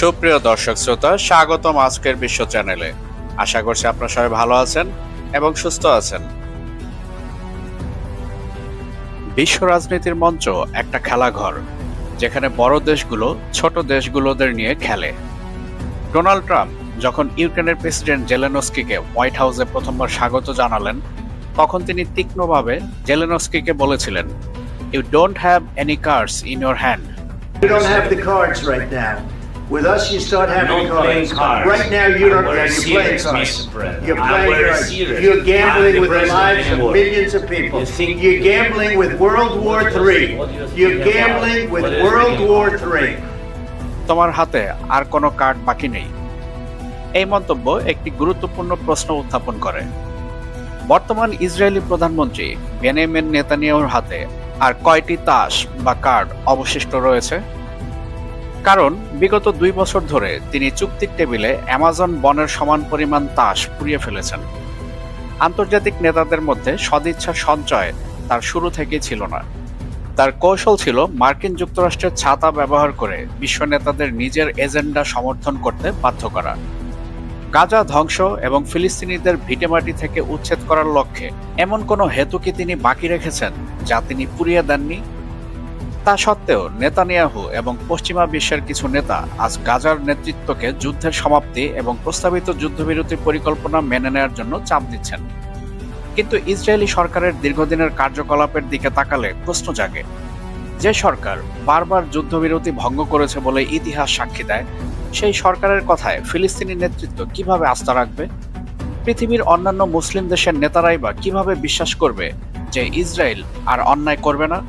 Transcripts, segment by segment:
সুপ্রিয় দর্শক শ্রোতা, স্বাগতম আজকের বিশ্ব চ্যানেলে। আশা করছি আপনারা সবাই ভালো আছেন এবং সুস্থ আছেন। বিশ্ব রাজনীতির মঞ্চ একটা খেলাঘর, যেখানে বড় দেশগুলো ছোট দেশগুলোদের নিয়ে খেলে। ডোনাল্ড ট্রাম্প যখন ইউক্রেনের প্রেসিডেন্ট জেলেনস্কিকে হোয়াইট হাউসে প্রথমবার স্বাগত জানালেন, তখন তিনি তীক্ষ্ণভাবে জেলেনস্কিকে বলেছিলেন, "you don't have any cards in your hand. You don't have the cards right now. With us, you start having cards. Right now, you don't. You're playing cards. You're playing cards. You're gambling with the lives of millions of people. You're gambling with World War III. You're gambling with World War III. তোমার হাতে আর কোনো card বাকি নেই।" এই মন্তব্য একটি গুরুত্বপূর্ণ প্রশ্ন উত্থাপন করে। বর্তমান ইসরায়েলি প্রধানমন্ত্রী বেনিয়ামিন নেতানিয়াহুর হাতে আর কয়টি তাস বা কার্ড অবশিষ্ট রয়েছে? কারণ বিগত 2 বছর ধরে তিনি চুক্তির টেবিলে অ্যামাজন বনের সমান পরিমাণ তাস পুড়িয়ে ফেলেছেন। আন্তর্জাতিক নেতাদের মধ্যে সদিচ্ছা সঞ্চয় তার শুরু থেকেই ছিল না। তার কৌশল ছিল মার্কিন যুক্তরাষ্ট্রের ছাতা ব্যবহার করে বিশ্ব নেতাদের নিজের এজেন্ডা সমর্থন করতে বাধ্য করা। গাজা ধ্বংস এবং ফিলিস্তিনিদের ভিটেমাটি থেকে উচ্ছেদ করার লক্ষ্যে এমন কোনো হেতু কি তিনি বাকি রেখেছেন যা তিনি পুড়িয়ে দেননি? তা সত্ত্বেও নেতানিয়াহু এবং পশ্চিমা বিশ্বের কিছু নেতা আজ গাজার নেতৃত্বকে যুদ্ধের সমাপ্তি এবং প্রস্তাবিত যুদ্ধবিরতি পরিকল্পনা মেনে নেওয়ার জন্য চাপ দিচ্ছেন। কিন্তু ইসরায়েলি সরকারের দীর্ঘদিনের কার্যকলাপের দিকে তাকালে প্রশ্ন জাগে, যে সরকার বারবার যুদ্ধবিরতি ভঙ্গ করেছে বলে ইতিহাস সাক্ষী দেয়, সেই সরকারের কথায় ফিলিস্তিনি নেতৃত্ব কিভাবে আস্থা রাখবে? পৃথিবীর অন্যান্য মুসলিম দেশের নেতারাই বা কিভাবে বিশ্বাস করবে যে ইসরায়েল আর অন্যায় করবে না?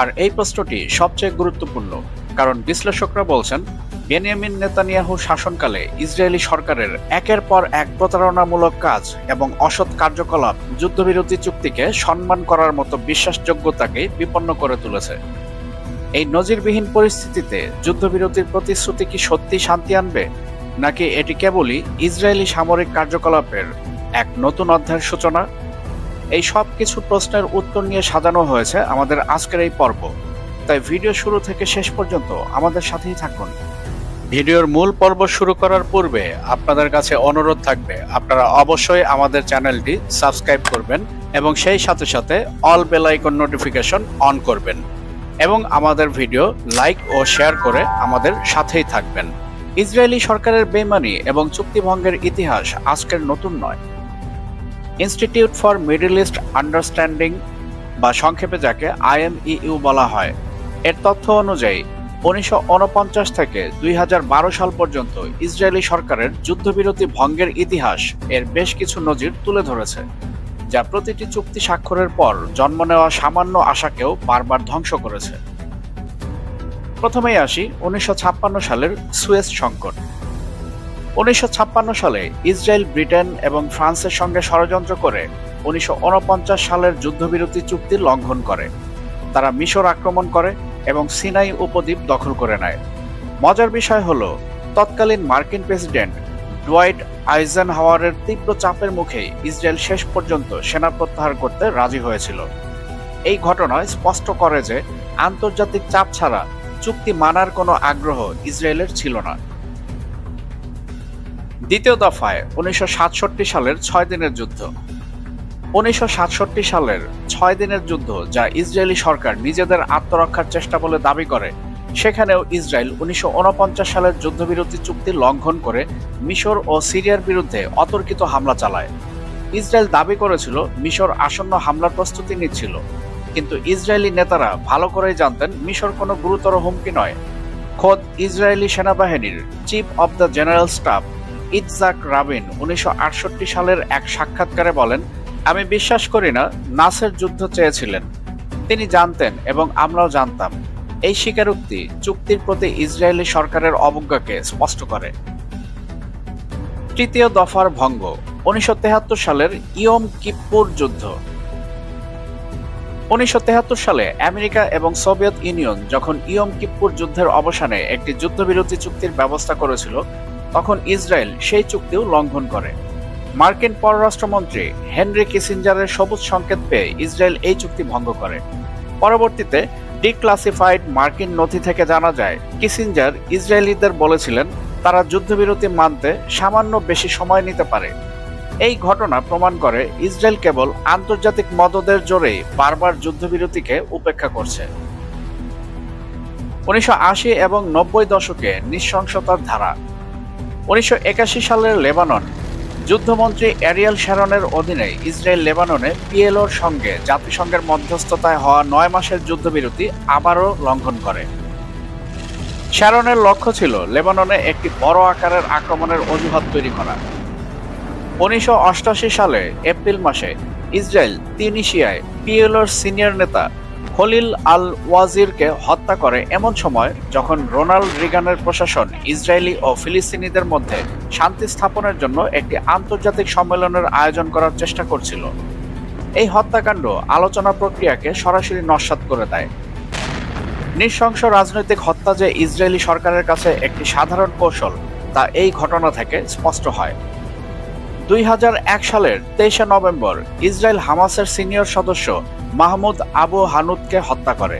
আর এই প্রশ্নটি সবচেয়ে গুরুত্বপূর্ণ, কারণ বিশ্লেষকরা বলছেন বেনিয়ামিন নেতানিয়াহু শাসনকালে ইসরায়েলি সরকারের একের পর এক প্রতারণামূলক কাজ এবং অসৎ কার্যকলাপ যুদ্ধবিরতি চুক্তিকে সম্মান করার মতো বিশ্বাসযোগ্যতাকে বিপন্ন করে তুলেছে। এই নজিরবিহীন পরিস্থিতিতে যুদ্ধবিরতির প্রতিশ্রুতি কি সত্যি শান্তি আনবে, নাকি এটি কেবলই ইসরায়েলি সামরিক কার্যকলাপের এক নতুন অধ্যায়ের সূচনা? এই সব কিছু প্রশ্নের উত্তর নিয়ে সাজানো হয়েছে আমাদের আজকের এই পর্ব, তাই ভিডিও শুরু থেকে শেষ পর্যন্ত আমাদের সাথেই থাকুন। ভিডিওর মূল পর্ব শুরু করার পূর্বে আপনাদের কাছে অনুরোধ থাকবে, আপনারা অবশ্যই আমাদের চ্যানেলটি সাবস্ক্রাইব করবেন এবং সেই সাথে সাথে all bell icon notification on করবেন এবং আমাদের ভিডিও লাইক ও শেয়ার করে আমাদের সাথেই থাকবেন। ইসরায়েলি সরকারের বেইমানি এবং চুক্তিভঙ্গের ইতিহাস আজকের নতুন নয়। Institute for middle east understanding বা সংক্ষেপে যাকে IMEU বলা হয়, এর তথ্য অনুযায়ী 1949 থেকে 2012 সাল পর্যন্ত ইসরায়েলি সরকারের যুদ্ধবিরতি ভঙ্গের ইতিহাস এর বেশ কিছু নজির তুলে ধরেছে, যা প্রতিটি চুক্তি স্বাক্ষরের পর জন্ম নেওয়া সামান্য আশাকেও বারবার ধ্বংস করেছে। প্রথমেই আসি 1956 সালের সুয়েজ সংকট। 1956 সালে ইসরায়েল, ব্রিটেন এবং ফ্রান্সের সঙ্গে ষড়যন্ত্র করে 1949 সালের যুদ্ধবিরতি চুক্তি লঙ্ঘন করে। তারা মিশর আক্রমণ করে এবং সিনাই উপদ্বীপ দখল করে নেয়। মজার বিষয় হলো, তৎকালীন মার্কিন প্রেসিডেন্ট ডুয়াইট আইজেনহাওয়ারের তীব্র চাপের মুখেই ইসরায়েল শেষ পর্যন্ত সেনা প্রত্যাহার করতে রাজি হয়েছিল। এই ঘটনায় স্পষ্ট করে যে আন্তর্জাতিক চাপ ছাড়া চুক্তি মানার কোনো আগ্রহ ইসরায়েলের ছিল না। দ্বিতীয় দফায় 1967 সালের 6 দিনের যুদ্ধ। 1967 সালের 6 দিনের যুদ্ধ, যা ইসরায়েলি সরকার নিজেদের আত্মরক্ষার চেষ্টা বলে দাবি করে, সেখানেও ইসরায়েল 1949 সালের যুদ্ধবিরতি চুক্তি লঙ্ঘন করে মিশর ও সিরিয়ার বিরুদ্ধে অতর্কিত হামলা চালায়। ইসরায়েল দাবি করেছিল মিশর আসন্ন হামলার প্রস্তুতি নিচ্ছিল, কিন্তু ইসরায়েলি নেতারা ভালো করেই জানতেন মিশর কোনো গুরুতর হুমকি নয়। খোদ ইসরায়েলি সেনাবাহিনীর chief of the general staff Yitzhak Rabin 1968 সালের এক সাক্ষাৎকারে বলেন, "আমি বিশ্বাস করি না নাসের যুদ্ধ চেয়েছিলেন। তিনি জানতেন এবং আমরাও জানতাম।" এই স্বীকারোক্তি চুক্তির প্রতি ইসরায়েলি সরকারের অবজ্ঞাকে স্পষ্ট করে। তৃতীয় দফার ভঙ্গ। 1973 সালের ইয়ম কিপ্পুর যুদ্ধ। 1973 সালে আমেরিকা এবং সোভিয়েত ইউনিয়ন যখন ইয়ম কিপ্পুর যুদ্ধের অবসানে একটি যুদ্ধবিরতি চুক্তির ব্যবস্থা করেছিল, তখন ইসরায়েল সেই চুক্তিও লঙ্ঘন করে। মার্কিন পররাষ্ট্রমন্ত্রী হেনরি কিসিঞ্জারের সবুজ সংকেত পেয়ে ইসরায়েল এই চুক্তি ভঙ্গ করে। পরবর্তীতে ডিক্লাসিফাইড মার্কিন নথি থেকে জানা যায়, কিসিঞ্জার ইসরায়েলিদের বলেছিলেন তারা যুদ্ধবিরতি মানতে সামান্য বেশি সময় নিতে পারে। এই ঘটনা প্রমাণ করে ইসরায়েল কেবল আন্তর্জাতিক মদদের জোরেই বারবার যুদ্ধবিরতিকে উপেক্ষা করছে। 1980 এবং 90 দশকে নৃশংসতার ধারা। 1981 সালের লেবানন যুদ্ধমন্ত্রী এরিয়েল শ্যারনের অধীনে ইসরায়েল লেবাননে পিএলওর সঙ্গে জাতিসংঘের মধ্যস্থতায় হওয়া 9 মাসের যুদ্ধবিরতি আবারও লঙ্ঘন করে। শ্যারনের লক্ষ্য ছিল লেবাননে একটি বড় আকারের আক্রমণের অজুহাত তৈরি করা। 1988 সালে এপ্রিল মাসে ইসরায়েল তিউনিসিয়ায় পিএলওর সিনিয়র নেতা খলিল আল ওয়াজিরকে হত্যা করে এমন সময় যখন রোনাল্ড রিগানের প্রশাসন ইসরায়েলি ও ফিলিস্তিনিদের মধ্যে শান্তি স্থাপনের জন্য একটি আন্তর্জাতিক সম্মেলনের আয়োজন করার চেষ্টা করছিল। এই হত্যাকাণ্ড আলোচনা প্রক্রিয়াকে সরাসরি নস্যাৎ করে দেয়। নৃশংস রাজনৈতিক হত্যা যে ইসরায়েলি সরকারের কাছে একটি সাধারণ কৌশল তা এই ঘটনা থেকে স্পষ্ট হয়। 2001 সালের 23 নভেম্বর ইসরায়েল হামাসের সিনিয়র সদস্য মাহমুদ আবু হানুদকে হত্যা করে।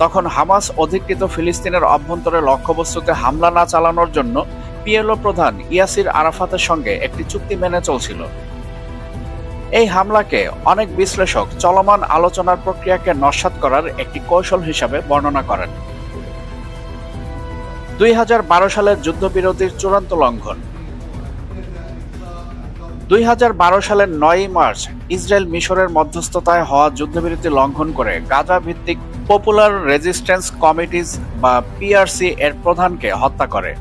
তখন হামাস অধিকৃত ফিলিস্তিনের অভ্যন্তরে লক্ষ্যবস্তুতে হামলা না চালানোর জন্য পিএলও প্রধান ইয়াসির আরাফাতের সঙ্গে একটি চুক্তি মেনে চলছিল। এই হামলাকে অনেক বিশ্লেষক চলমান আলোচনার প্রক্রিয়াকে নস্যাৎ করার একটি কৌশল হিসাবে বর্ণনা করেন। 2012 সালের যুদ্ধবিরতির চূড়ান্ত লঙ্ঘন। 2012 সালের 9 মার্চ ইসরায়েল মিশরের মধ্যস্থতায় হওয়া যুদ্ধবিরতি লঙ্ঘন করে গাজা ভিত্তিক পপুলার রেজিস্ট্যান্স কমিটিজ বা পিআরসি এর প্রধানকে হত্যা করে।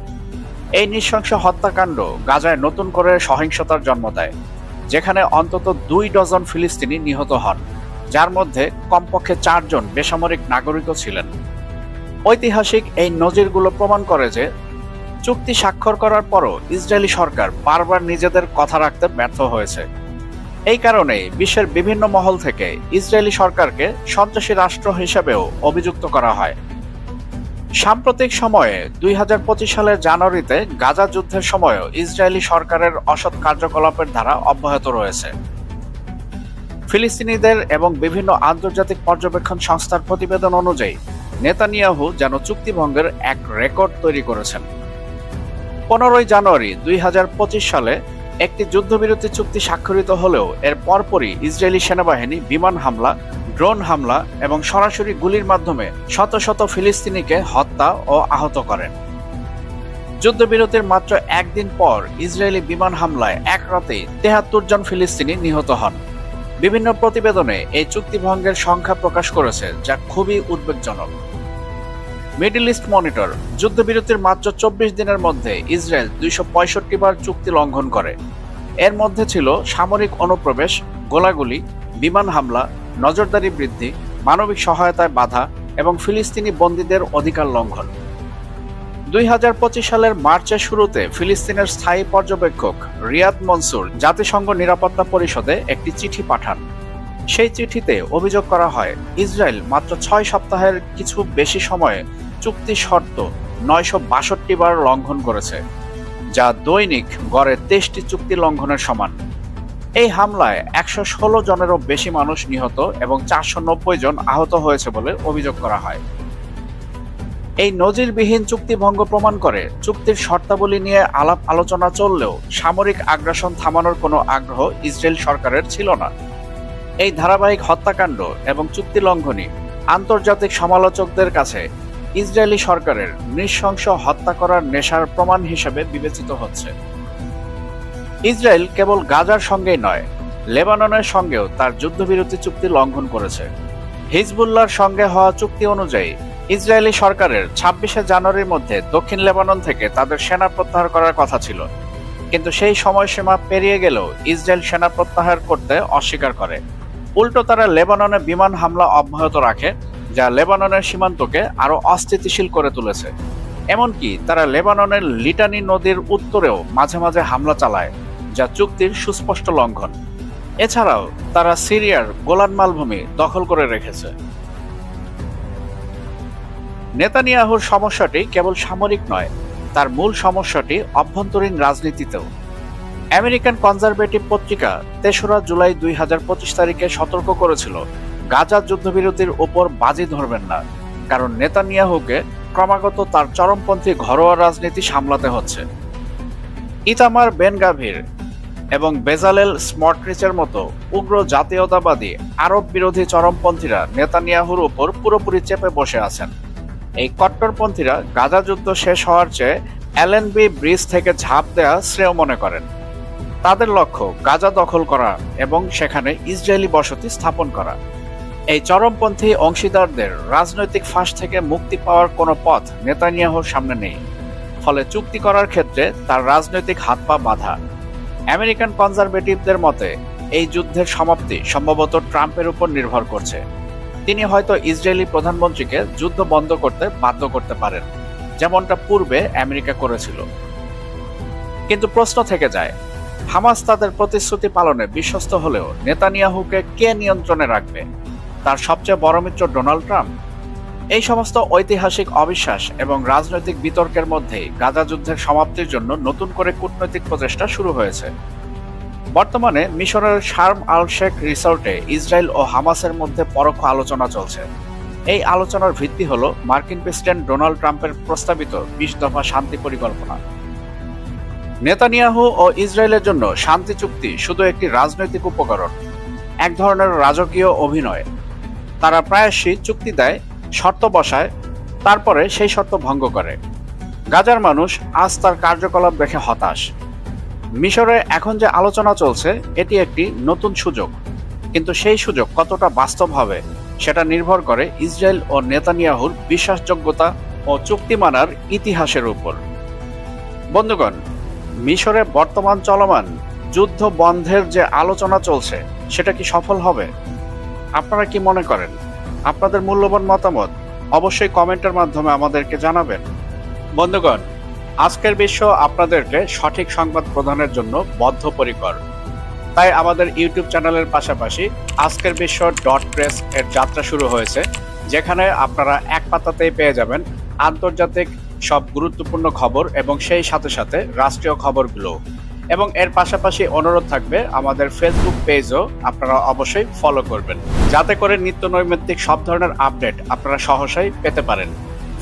এই নৃশংস হত্যাকাণ্ড গাজায় নতুন করে সহিংসতার জন্ম দেয়, যেখানে অন্তত 2 ডজন ফিলিস্তিনি নিহত হন, যার মধ্যে কমপক্ষে 4 জন বেসামরিক নাগরিকও ছিলেন। ঐতিহাসিক এই নজিরগুলো প্রমাণ করে যে চুক্তি স্বাক্ষর করার পরও ইসরায়েলি সরকার বারবার নিজেদের কথা রাখতে ব্যর্থ হয়েছে। এই কারণেই বিশ্বের বিভিন্ন মহল থেকে ইসরায়েলি সরকারকে সন্ত্রাসী রাষ্ট্র হিসেবেও অভিযুক্ত করা হয়। সাম্প্রতিক সময়ে 2025 সালের জানুয়ারিতে গাজা যুদ্ধের সময়ও ইসরায়েলি সরকারের অসৎ কার্যকলাপের ধারা অব্যাহত রয়েছে। ফিলিস্তিনিদের এবং বিভিন্ন আন্তর্জাতিক পর্যবেক্ষণ সংস্থার প্রতিবেদন অনুযায়ী নেতানিয়াহু যেন চুক্তিভঙ্গের এক রেকর্ড তৈরি করেছেন। 15 জানুয়ারি 2025 সালে একটি যুদ্ধবিরতি চুক্তি স্বাক্ষরিত হলেও এর পরপরই ইসরায়েলি সেনাবাহিনী বিমান হামলা, ড্রোন হামলা এবং সরাসরি গুলির মাধ্যমে শত শত ফিলিস্তিনিকে হত্যা ও আহত করেন। যুদ্ধবিরতির মাত্র একদিন পর ইসরায়েলি বিমান হামলায় এক রাতেই 73 জন ফিলিস্তিনি নিহত হন। বিভিন্ন প্রতিবেদনে এই চুক্তিভঙ্গের সংখ্যা প্রকাশ করেছে, যা খুবই উদ্বেগজনক। মিডল ইস্ট মনিটর যুদ্ধবিরতির মাত্র 24 দিনের মধ্যে ইসরায়েল 265 বার চুক্তি লঙ্ঘন করে। এর মধ্যে ছিল সামরিক অনুপ্রবেশ, গোলাগুলি, বিমান হামলা, নজরদারি বৃদ্ধি, মানবিক সহায়তায় বাধা এবং ফিলিস্তিনি বন্দীদের অধিকার লঙ্ঘন। 2025 সালের মার্চের শুরুতে ফিলিস্তিনের স্থায়ী পর্যবেক্ষক রিয়াদ মনসুর জাতিসংঘ নিরাপত্তা পরিষদে একটি চিঠি পাঠান। সেই চিঠিতে অভিযোগ করা হয় ইসরায়েল মাত্র 6 সপ্তাহের কিছু বেশি সময়ে চুক্তি শর্ত 962 বার লঙ্ঘন করেছে, যা দৈনিক গড়ে 23টি চুক্তি লঙ্ঘনের সমান। এই হামলায় 116 জনেরও বেশি মানুষ নিহত এবং 490 জন আহত হয়েছে বলে অভিযোগ করা হয়। এই নজিরবিহীন চুক্তিভঙ্গ প্রমাণ করে চুক্তির শর্তাবলী নিয়ে আলাপ আলোচনা চললেও সামরিক আগ্রাসন থামানোর কোনো আগ্রহ ইসরায়েল সরকারের ছিল না। এই ধারাবাহিক হত্যাকাণ্ড এবং চুক্তি লঙ্ঘনই আন্তর্জাতিক সমালোচকদের কাছে ইসরায়েলি সরকারের নৃশংস হত্যা করার নেশার প্রমাণ হিসেবে বিবেচিত হচ্ছে। ইসরায়েল কেবল গাজার সঙ্গেই নয়, লেবাননের সঙ্গেও তার যুদ্ধবিরতি চুক্তি লঙ্ঘন করেছে। হিজবুল্লাহর সঙ্গে হওয়া চুক্তি অনুযায়ী ইসরায়েলি সরকারের 26 জানুয়ারির মধ্যে দক্ষিণ লেবানন থেকে তাদের সেনা প্রত্যাহার করার কথা ছিল, কিন্তু সেই সময়সীমা পেরিয়ে গেলেও ইসরায়েল সেনা প্রত্যাহার করতে অস্বীকার করে। উল্টো তারা লেবাননে বিমান হামলা অব্যাহত রাখে, যা লেবাননের সীমান্তকে আরও অস্থিতিশীল করে তুলেছে। এমনকি তারা লেবাননের লিটানি নদীর উত্তরেও মাঝে মাঝে হামলা চালায়, যা চুক্তির সুস্পষ্ট লঙ্ঘন। এছাড়াও তারা সিরিয়ার গোলান মালভূমি দখল করে রেখেছে। নেতানিয়াহুর সমস্যাটি কেবল সামরিক নয়, তার মূল সমস্যাটি অভ্যন্তরীণ রাজনীতিতেও। আমেরিকান কনজারভেটিভ পত্রিকা 3 জুলাই 2025 তারিখে সতর্ক করেছিল, গাজা যুদ্ধবিরতির ওপর বাজি ধরবেন না, কারণ নেতানিয়াহুকে ক্রমাগত তার চরমপন্থী ঘরোয়া রাজনীতি সামলাতে হচ্ছে। ইতামার বেন গাভির এবং বেজালেল স্মটরিচের মতো উগ্র জাতীয়তাবাদী আরব বিরোধী চরমপন্থীরা নেতানিয়াহুর উপর পুরোপুরি চেপে বসে আছেন। এই কট্টরপন্থীরা গাজা যুদ্ধ শেষ হওয়ার চেয়ে এলএনবি ব্রিজ থেকে ঝাঁপ দেয়া শ্রেয় মনে করেন। তাদের লক্ষ্য গাজা দখল করা এবং সেখানে ইসরায়েলি বসতি স্থাপন করা। এই চরমপন্থী অংশীদারদের রাজনৈতিক ফাঁস থেকে মুক্তি পাওয়ার কোনো পথ নেতানিয়াহুর সামনে নেই, ফলে চুক্তি করার ক্ষেত্রে তার রাজনৈতিক হাত পা বাঁধা। আমেরিকান কনজারভেটিভদের মতে এই যুদ্ধের সমাপ্তি সম্ভবত ট্রাম্পের উপর নির্ভর করছে। তিনি হয়তো ইসরায়েলি প্রধানমন্ত্রীকে যুদ্ধ বন্ধ করতে বাধ্য করতে পারেন, যেমনটা পূর্বে আমেরিকা করেছিল। কিন্তু প্রশ্ন থেকে যায়, হামাস তাদের প্রতিশ্রুতি পালনে বিশ্বস্ত হলেও নেতানিয়াহুকে কে নিয়ন্ত্রণে রাখবে? তার সবচেয়ে বড় মিত্র ডোনাল্ড ট্রাম্প? এই সমস্ত ঐতিহাসিক অবিশ্বাস এবং রাজনৈতিক বিতর্কের মধ্যেই গাজা যুদ্ধের সমাপ্তির জন্য নতুন করে কূটনৈতিক প্রচেষ্টা শুরু হয়েছে। বর্তমানে মিশরের শার্ম আল শেখ রিসোর্টে ইসরায়েল ও হামাসের মধ্যে পরোক্ষ আলোচনা চলছে। এই আলোচনার ভিত্তি হল মার্কিন প্রেসিডেন্ট ডোনাল্ড ট্রাম্পের প্রস্তাবিত 20 দফা শান্তি পরিকল্পনা। নেতানিয়াহু ও ইসরায়েলের জন্য শান্তি চুক্তি শুধু একটি রাজনৈতিক উপকরণ, এক ধরনের রাজকীয় অভিনয়। তারা প্রায়শই চুক্তি দেয়, শর্ত বসায়, তারপরে সেই শর্ত ভঙ্গ করে। গাজার মানুষ আজ তার কার্যকলাপ দেখে হতাশ। মিশরে এখন যে আলোচনা চলছে এটি একটি নতুন সুযোগ, কিন্তু সেই সুযোগ কতটা বাস্তব হবে সেটা নির্ভর করে ইসরায়েল ও নেতানিয়াহুর বিশ্বাসযোগ্যতা ও চুক্তি মানার ইতিহাসের উপর। বন্ধুগণ, মিশরে বর্তমান চলমান যুদ্ধ বন্ধের যে আলোচনা চলছে সেটা কি সফল হবে? আপনারা কি মনে করেন? আপনাদের মূল্যবান মতামত অবশ্যই কমেন্টের মাধ্যমে আমাদেরকে জানাবেন। বন্ধুগণ, আজকের বিশ্ব আপনাদেরকে সঠিক সংবাদ প্রদানের জন্য বদ্ধপরিকর। তাই আমাদের ইউটিউব চ্যানেলের পাশাপাশি আজকের বিশ্ব .প্রেস এর যাত্রা শুরু হয়েছে, যেখানে আপনারা এক পাতাতেই পেয়ে যাবেন আন্তর্জাতিক সব গুরুত্বপূর্ণ খবর এবং সেই সাথে সাথে রাষ্ট্রীয় খবরগুলো। এবং এর পাশাপাশি অনুরোধ থাকবে আমাদের ফেসবুক পেজও আপনারা অবশ্যই ফলো করবেন, যাতে করে নিত্য নৈমিত্তিক সব ধরনের আপডেট আপনারা সহসাই পেতে পারেন।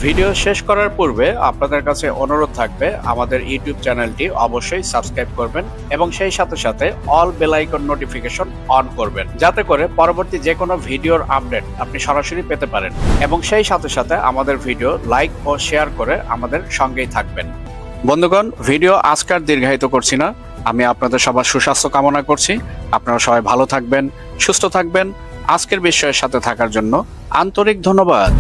ভিডিও শেষ করার পূর্বে আপনাদের কাছে অনুরোধ থাকবে আমাদের ইউটিউব চ্যানেলটি অবশ্যই সাবস্ক্রাইব করবেন এবং সেই সাথে সাথে all bell icon notification on করবেন, যাতে করে পরবর্তী যে কোনো ভিডিওর আপডেট আপনি সরাসরি পেতে পারেন। এবং সেই সাথে সাথে আমাদের ভিডিও লাইক ও শেয়ার করে আমাদের সঙ্গেই থাকবেন। বন্ধুগণ, ভিডিও আজকার দীর্ঘায়িত করছি না। আমি আপনাদের সবার সুস্বাস্থ্য কামনা করছি। আপনারা সবাই ভালো থাকবেন, সুস্থ থাকবেন। আজকের বিষয়ের সাথে থাকার জন্য আন্তরিক ধন্যবাদ।